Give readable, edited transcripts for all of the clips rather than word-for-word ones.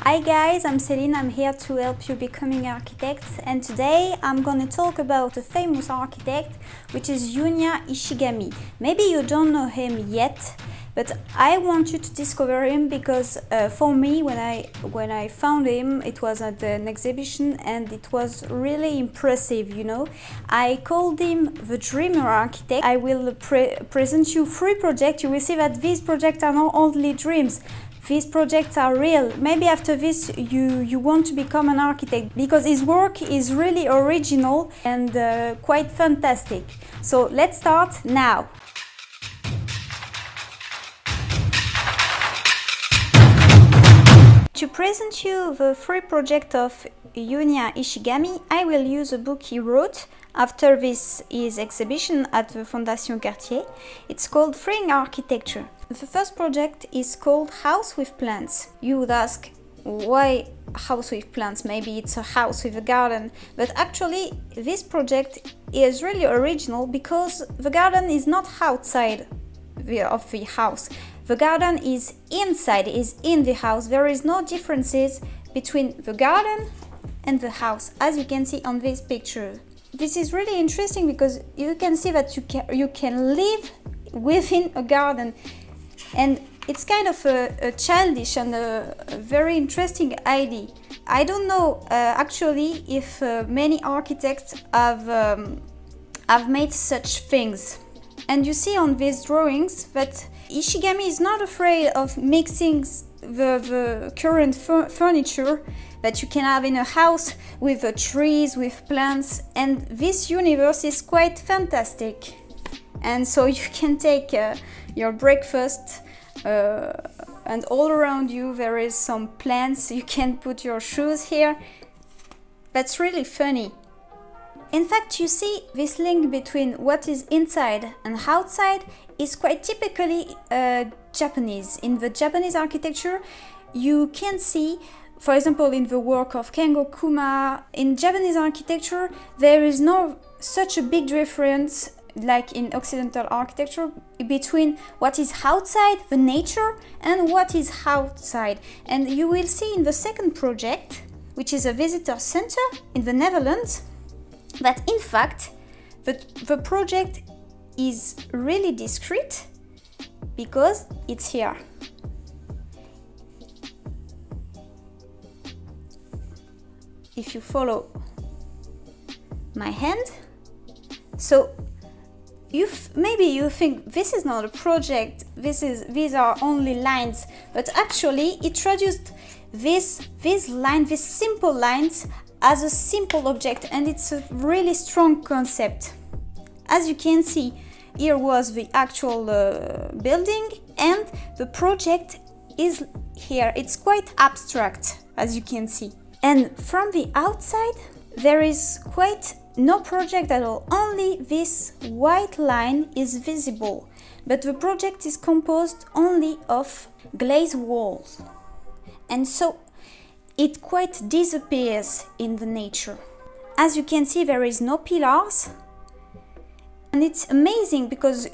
Hi guys, I'm Celine. I'm here to help you becoming architects, and today I'm going to talk about a famous architect which is Junya Ishigami. Maybe you don't know him yet, but I want you to discover him because for me when I found him, it was at an exhibition and it was really impressive, you know. I called him the dreamer architect. I will present you 3 projects. You will see that these projects are not only dreams. These projects are real. Maybe after this you want to become an architect because his work is really original and quite fantastic. So let's start now. To present you the 3 projects of Junya Ishigami, I will use a book he wrote after his exhibition at the Fondation Cartier. It's called Freeing Architecture. The first project is called House with Plants. You would ask, why house with plants? Maybe it's a house with a garden. But actually, this project is really original because the garden is not outside of the house. The garden is inside, is in the house. There is no differences between the garden and the house, as you can see on this picture. This is really interesting because you can see that you can live within a garden. And it's kind of a childish and a very interesting idea. I don't know actually if many architects have made such things. And you see on these drawings that Ishigami is not afraid of mixing the current furniture that you can have in a house with trees, with plants, and this universe is quite fantastic. And so you can take your breakfast and all around you there is some plants. You can put your shoes here. That's really funny. In fact, you see this link between what is inside and outside is quite typically Japanese. In the Japanese architecture, you can see, for example, in the work of Kengo Kuma, in Japanese architecture, there is no such a big difference like in Occidental architecture between what is outside, the nature, and what is outside. And you will see in the second project, which is a visitor center in the Netherlands, that in fact the project is really discreet because it's here. If you my hand, so maybe you think this is not a project, these are only lines, but actually it introduced these simple lines as a simple object, and it's a really strong concept. As you can see, here was the actual building and the project is here. It's quite abstract, as you can see. And from the outside there is quite no project at all, only this white line is visible, but the project is composed only of glazed walls, and so it quite disappears in the nature. As you can see, there is no pillars, and it's amazing because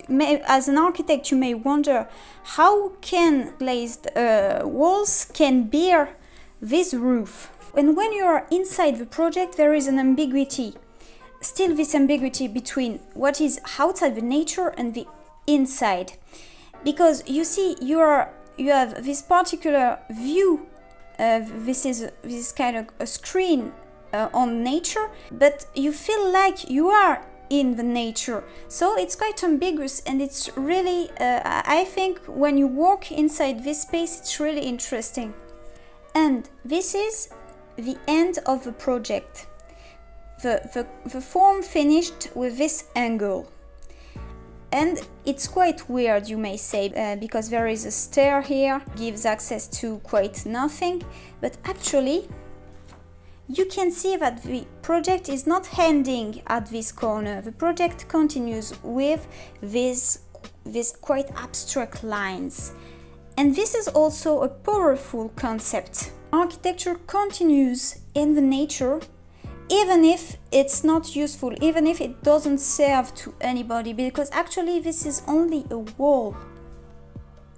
as an architect you may wonder how can glazed walls can bear this roof. And when you are inside the project there is an ambiguity. Still this ambiguity between what is outside the nature and the inside, because you see you have this particular view. This is kind of a screen on nature, but you feel like you are in the nature, so it's quite ambiguous, and it's really I think when you walk inside this space it's really interesting. And this is the end of the project. The form finished with this angle, and it's quite weird, you may say, because there is a stair here, gives access to quite nothing, but actually you can see that the project is not ending at this corner. The project continues with these quite abstract lines, and this is also a powerful concept. Architecture continues in the nature even if it's not useful, even if it doesn't serve to anybody, because actually this is only a wall.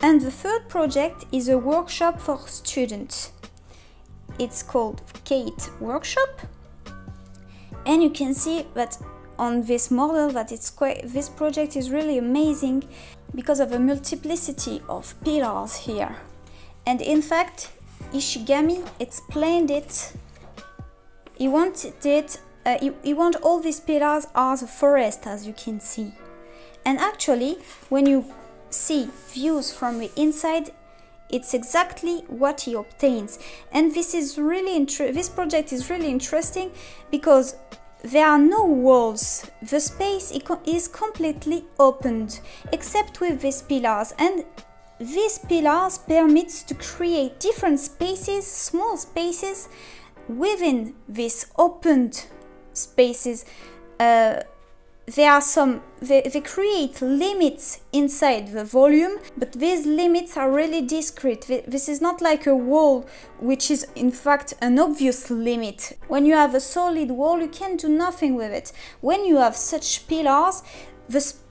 And the third project is a workshop for students. it's called Kate Workshop, and you can see that on this model that this project is really amazing because of a multiplicity of pillars here. And in fact, Ishigami explained it. He wanted it. He want all these pillars as a forest, as you can see. And actually, when you see views from the inside, it's exactly what he obtains. And this is really this project is really interesting because there are no walls. The space is completely opened, except with these pillars. And these pillars permits to create different spaces, small spaces within these opened spaces. There are they create limits inside the volume, but these limits are really discrete. This is not like a wall, which is in fact an obvious limit. When you have a solid wall, you can do nothing with it. When you have such pillars,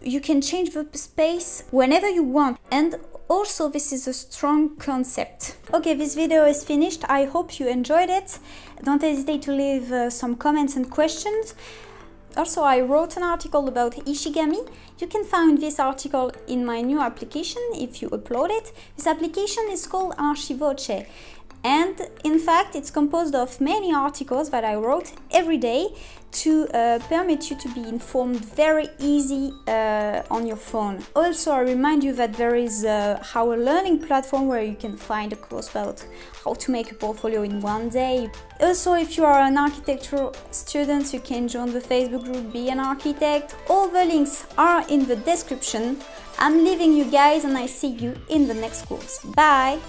you can change the space whenever you want. And also, this is a strong concept. Okay, this video is finished. I hope you enjoyed it. Don't hesitate to leave some comments and questions. Also, I wrote an article about Ishigami. You can find this article in my new application if you upload it. This application is called Archivoce. And in fact, it's composed of many articles that I wrote every day to permit you to be informed very easy on your phone. Also, I remind you that there is our learning platform where you can find a course about how to make a portfolio in one day. Also, if you are an architecture student, you can join the Facebook group Be an Architect. All the links are in the description. I'm leaving you guys and I see you in the next course. Bye!